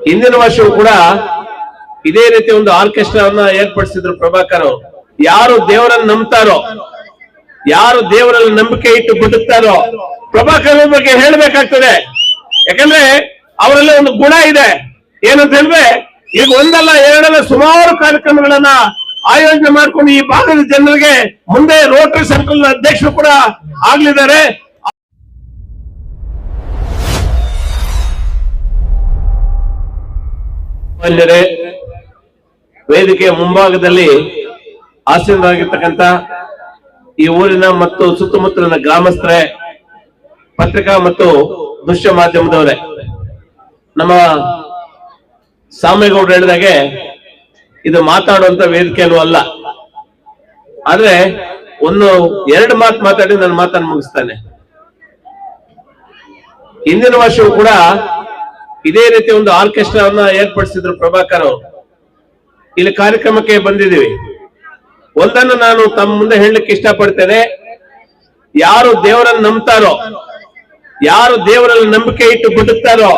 ಹಿಂದಿನ ವರ್ಷವೂ ಕೂಡ ಇದೇ ರೀತಿ ಒಂದು ಆರ್ಕೆಸ್ಟ್ರಾವನ್ನ ಏರ್ಪಡಿಸಿದ್ರು ಪ್ರಭಾಕರ್ ಅವರು. ಯಾರು ದೇವರನ್ನು ನಂಬ್ತಾರೋ, ಯಾರು ದೇವರಲ್ಲಿ ನಂಬಿಕೆ ಇಟ್ಟು ಬದುಕ್ತಾರೋ ಪ್ರಭಾಕರ್ ಬಗ್ಗೆ ಹೇಳ್ಬೇಕಾಗ್ತದೆ. ಯಾಕಂದ್ರೆ ಅವರಲ್ಲಿ ಒಂದು ಗುಣ ಇದೆ. ಏನಂತ ಹೇಳಿದ್ರೆ, ಈಗ ಒಂದಲ್ಲ ಎರಡಲ್ಲ ಸುಮಾರು ಕಾರ್ಯಕ್ರಮಗಳನ್ನ ಆಯೋಜನೆ ಮಾಡ್ಕೊಂಡು ಈ ಭಾಗದ ಜನರಿಗೆ ಮುಂದೆ ರೋಟರಿ ಸರ್ಕಲ್ ಅಧ್ಯಕ್ಷರು ಕೂಡ ಆಗ್ಲಿದ್ದಾರೆ. ವೇದಿಕೆಯ ಮುಂಭಾಗದಲ್ಲಿ ಆಸೀನರಾಗಿರ್ತಕ್ಕಂಥ ಈ ಊರಿನ ಮತ್ತು ಸುತ್ತಮುತ್ತಲಿನ ಗ್ರಾಮಸ್ಥರೇ, ಪತ್ರಿಕಾ ಮತ್ತು ದೃಶ್ಯ ಮಾಧ್ಯಮದವರೇ, ನಮ್ಮ ಸಾಮೇಗೌಡರು ಹೇಳಿದಾಗೆ ಇದು ಮಾತಾಡುವಂತ ವೇದಿಕೆನೂ ಅಲ್ಲ. ಆದ್ರೆ ಎರಡು ಮಾತು ಮಾತಾಡಿ ನನ್ನ ಮಾತನ್ನು ಮುಗಿಸ್ತಾನೆ. ಹಿಂದಿನ ವರ್ಷವೂ ಕೂಡ ಇದೇ ರೀತಿ ಒಂದು ಆರ್ಕೆಸ್ಟ್ರಾವನ್ನ ಏರ್ಪಡಿಸಿದ್ರು ಪ್ರಭಾಕರ್ ಅವರು. ಇಲ್ಲಿ ಕಾರ್ಯಕ್ರಮಕ್ಕೆ ಬಂದಿದ್ದೀವಿ. ಒಂದನ್ನು ನಾನು ತಮ್ಮ ಮುಂದೆ ಹೇಳಲಿಕ್ಕೆ ಇಷ್ಟಪಡ್ತೇನೆ. ಯಾರು ದೇವರನ್ನು ನಂಬ್ತಾರೋ, ಯಾರು ದೇವರಲ್ಲಿ ನಂಬಿಕೆ ಇಟ್ಟು ಬದುಕ್ತಾರೋ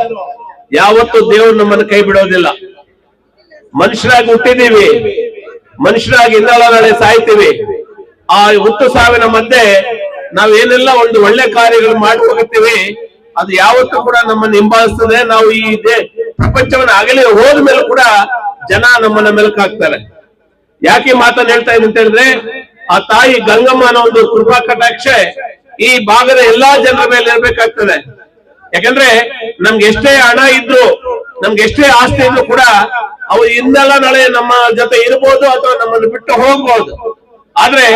ಯಾವತ್ತೂ ದೇವರು ನಮ್ಮನ್ನು ಕೈ ಬಿಡೋದಿಲ್ಲ. ಮನುಷ್ಯರಾಗಿ ಹುಟ್ಟಿದೀವಿ, ಮನುಷ್ಯರಾಗಿ ಇಂದಲ್ಲ ನಾಳೆ ಸಾಯ್ತೀವಿ. ಆ ಹುಟ್ಟು ಸಾವಿನ ಮಧ್ಯೆ ನಾವೇನೆಲ್ಲ ಒಂದು ಒಳ್ಳೆ ಕಾರ್ಯಗಳು ಮಾಡಿ ಹೋಗುತ್ತೀವಿ, ಅದು ಯಾವತ್ತೂ ಕೂಡ ನಮ್ಮನ್ನು ಹಿಂಬಾಲಿಸ್ತದೆ. ನಾವು ಈ ಪ್ರಪಂಚವನ್ನು ಅಗಲಿ ಹೋದ ಮೇಲೆ ಕೂಡ ಜನ ನಮ್ಮನ್ನ ಮೆಲುಕಾಗ್ತಾರೆ. ಯಾಕೆ ಮಾತನ್ನು ಹೇಳ್ತಾ ಇದ್ದೀನಿ ಅಂತ ಹೇಳಿದ್ರೆ, ಆ ತಾಯಿ ಗಂಗಮ್ಮನ ಒಂದು ಕೃಪಾ ಕಟಾಕ್ಷ ಈ ಭಾಗದ ಎಲ್ಲಾ ಜನರ ಮೇಲೆ ಇರ್ಬೇಕಾಗ್ತದೆ. ಯಾಕಂದ್ರೆ ನಮ್ಗೆ ಎಷ್ಟೇ ಹಣ ಇದ್ರು, ನಮ್ಗೆ ಎಷ್ಟೇ ಆಸ್ತಿ ಇದ್ರು ಕೂಡ ಅವು ಇಂದಲ್ಲ ನಾಳೆ ನಮ್ಮ ಜೊತೆ ಇರ್ಬೋದು ಅಥವಾ ನಮ್ಮನ್ನು ಬಿಟ್ಟು ಹೋಗ್ಬೋದು. ಆದ್ರೆ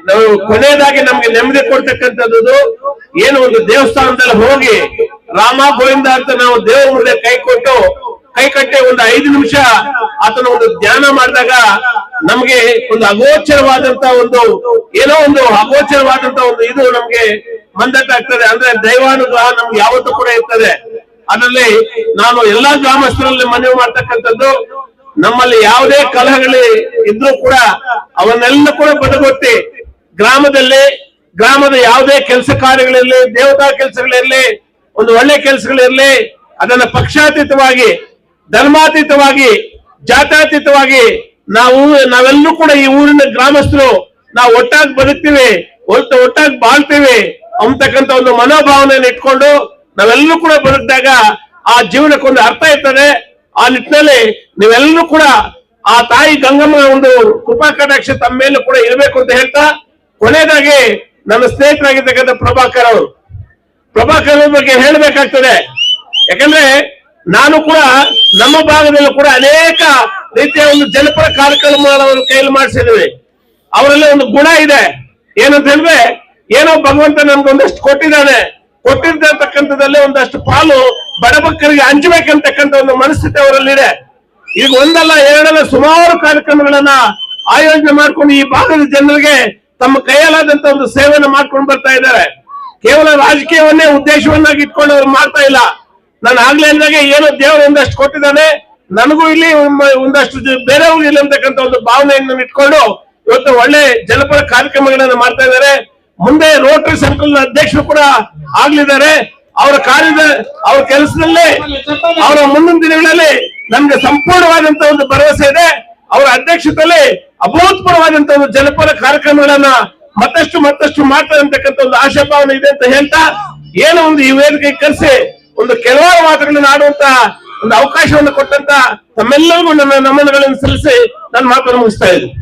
ನಾವು ಕೊನೆಯದಾಗಿ ನಮ್ಗೆ ನೆಮ್ಮದಿ ಕೊಡ್ತಕ್ಕಂಥದ್ದು ಏನು, ಒಂದು ದೇವಸ್ಥಾನದಲ್ಲಿ ಹೋಗಿ ರಾಮ ಗೋವಿಂದ ಅಂತ ನಾವು ದೇವರ ಮುಂದೆ ಕೈ ಕಟ್ಟಿ ಒಂದು 5 ನಿಮಿಷ ಆತನ ಒಂದು ಧ್ಯಾನ ಮಾಡಿದಾಗ ನಮ್ಗೆ ಒಂದು ಅಗೋಚರವಾದಂತ ಒಂದು ಇದು ನಮ್ಗೆ ಮಂದಟ್ಟಾಗ್ತದೆ. ಅಂದ್ರೆ ದೈವಾನುಗ್ರಹ ನಮ್ಗೆ ಯಾವತ್ತೂ ಕೂಡ ಇರ್ತದೆ. ಅದರಲ್ಲಿ ನಾನು ಎಲ್ಲಾ ಗ್ರಾಮಸ್ಥರಲ್ಲಿ ಮನವಿ ಮಾಡ್ತಕ್ಕಂಥದ್ದು, ನಮ್ಮಲ್ಲಿ ಯಾವುದೇ ಕಲಹಗಳು ಇದ್ರೂ ಕೂಡ ಅವನ್ನೆಲ್ಲ ಕೂಡ ಬದಗೊತ್ತಿ ಗ್ರಾಮದ ಯಾವುದೇ ಕೆಲಸ ಕಾರ್ಯಗಳಿರ್ಲಿ, ದೇವತಾ ಕೆಲಸಗಳಿರ್ಲಿ, ಒಂದು ಒಳ್ಳೆ ಕೆಲಸಗಳಿರ್ಲಿ, ಅದನ್ನ ಪಕ್ಷಾತೀತವಾಗಿ, ಧರ್ಮಾತೀತವಾಗಿ, ಜಾತ್ಯಾತೀತವಾಗಿ ನಾವೆಲ್ಲರೂ ಕೂಡ ಈ ಊರಿನ ಗ್ರಾಮಸ್ಥರು ನಾವು ಒಟ್ಟಾಗಿ ಬದುಕ್ತೀವಿ, ಒಟ್ಟಾಗಿ ಬಾಳ್ತೀವಿ ಅಂತಕ್ಕಂಥ ಒಂದು ಮನೋಭಾವನೆಯನ್ನು ಇಟ್ಕೊಂಡು ನಾವೆಲ್ಲರೂ ಕೂಡ ಬದುಕಿದಾಗ ಆ ಜೀವನಕ್ಕೊಂದು ಅರ್ಥ ಇರ್ತದೆ. ಆ ನಿಟ್ಟಿನಲ್ಲಿ ನೀವೆಲ್ಲರೂ ಕೂಡ ಆ ತಾಯಿ ಗಂಗಮ್ಮನ ಒಂದು ಕೃಪಾ ಕಟಾಕ್ಷ ತಮ್ಮ ಮೇಲೂ ಕೂಡ ಇರಬೇಕು ಅಂತ ಹೇಳ್ತಾ, ಕೊನೆಯದಾಗಿ ನನ್ನ ಸ್ನೇಹಿತರಾಗಿರ್ತಕ್ಕಂಥ ಪ್ರಭಾಕರ್ ಅವ್ರ ಬಗ್ಗೆ ಹೇಳ್ಬೇಕಾಗ್ತದೆ. ಯಾಕಂದ್ರೆ ನಾನು ಕೂಡ ನಮ್ಮ ಭಾಗದಲ್ಲೂ ಕೂಡ ಅನೇಕ ರೀತಿಯ ಒಂದು ಜನಪದ ಕಾರ್ಯಕ್ರಮಗಳನ್ನು ಕೈಯಲ್ಲಿ ಮಾಡಿಸಿದ್ವಿ. ಅವರಲ್ಲಿ ಒಂದು ಗುಣ ಇದೆ. ಏನಂತ ಹೇಳಿದ್ರೆ, ಏನೋ ಭಗವಂತ ನಮ್ಗೆ ಒಂದಷ್ಟು ಕೊಟ್ಟಿರ್ತಕ್ಕಂಥದ್ದಲ್ಲಿ ಒಂದಷ್ಟು ಪಾಲು ಬಡಬಕ್ಕರಿಗೆ ಹಂಚಬೇಕಂತಕ್ಕಂಥ ಒಂದು ಮನಸ್ಥಿತಿ ಅವರಲ್ಲಿದೆ. ಈಗ ಒಂದಲ್ಲ ಎರಡಲ್ಲ ಸುಮಾರು ಕಾರ್ಯಕ್ರಮಗಳನ್ನ ಆಯೋಜನೆ ಮಾಡ್ಕೊಂಡು ಈ ಭಾಗದ ಜನರಿಗೆ ತಮ್ಮ ಕೈಯಲ್ಲಾದಂತ ಒಂದು ಸೇವೆಯನ್ನು ಮಾಡ್ಕೊಂಡು ಬರ್ತಾ ಇದ್ದಾರೆ. ಕೇವಲ ರಾಜಕೀಯವನ್ನೇ ಉದ್ದೇಶವನ್ನಾಗಿ ಇಟ್ಕೊಂಡು ಅವ್ರು ಮಾಡ್ತಾ ಇಲ್ಲ. ನಾನು ಆಗ್ಲೇ ಅಂದಾಗೆ ಏನೋ ದೇವರು ಒಂದಷ್ಟು ಕೊಟ್ಟಿದ್ದಾನೆ, ನನಗೂ ಇಲ್ಲಿ ಒಂದಷ್ಟು ಬೇರೆಯವ್ರು ಇಲ್ಲ ಅಂತಕ್ಕಂಥ ಒಂದು ಭಾವನೆಯನ್ನು ಇಟ್ಕೊಂಡು ಇವತ್ತು ಒಳ್ಳೆ ಜನಪದ ಕಾರ್ಯಕ್ರಮಗಳನ್ನ ಮಾಡ್ತಾ ಇದ್ದಾರೆ. ಮುಂದೆ ರೋಟರಿ ಸರ್ಕಲ್ ಅಧ್ಯಕ್ಷರು ಕೂಡ ಆಗ್ಲಿದ್ದಾರೆ. ಅವ್ರ ಕೆಲಸದಲ್ಲಿ ಅವರ ಮುಂದಿನ ದಿನಗಳಲ್ಲಿ ನಮ್ಗೆ ಸಂಪೂರ್ಣವಾದಂತ ಒಂದು ಭರವಸೆ ಇದೆ. ಅವರ ಅಧ್ಯಕ್ಷತೆಯಲ್ಲಿ ಅಭೂತಪೂರ್ವವಾದಂತ ಒಂದು ಜನಪದ ಕಾರ್ಯಕ್ರಮಗಳನ್ನ ಮತ್ತಷ್ಟು ಮಾಡ್ತಾರೆ ಅಂತಕ್ಕಂಥ ಒಂದು ಆಶಾಭಾವನೆ ಇದೆ ಅಂತ ಹೇಳ್ತಾ, ಏನೋ ಒಂದು ಈ ವೇದಿಕೆ ಕರೆಸಿ ಒಂದು ಕೆಲವಾರು ಮಾತುಗಳನ್ನು ಆಡುವಂತ ಒಂದು ಅವಕಾಶವನ್ನು ಕೊಟ್ಟಂತ ತಮ್ಮೆಲ್ಲರಿಗೂ ನನ್ನ ನಮನಗಳನ್ನು ಸಲ್ಲಿಸಿ ನನ್ನ ಮಾತನ್ನು ಮುಗಿಸ್ತಾ ಇದ್ದೀನಿ.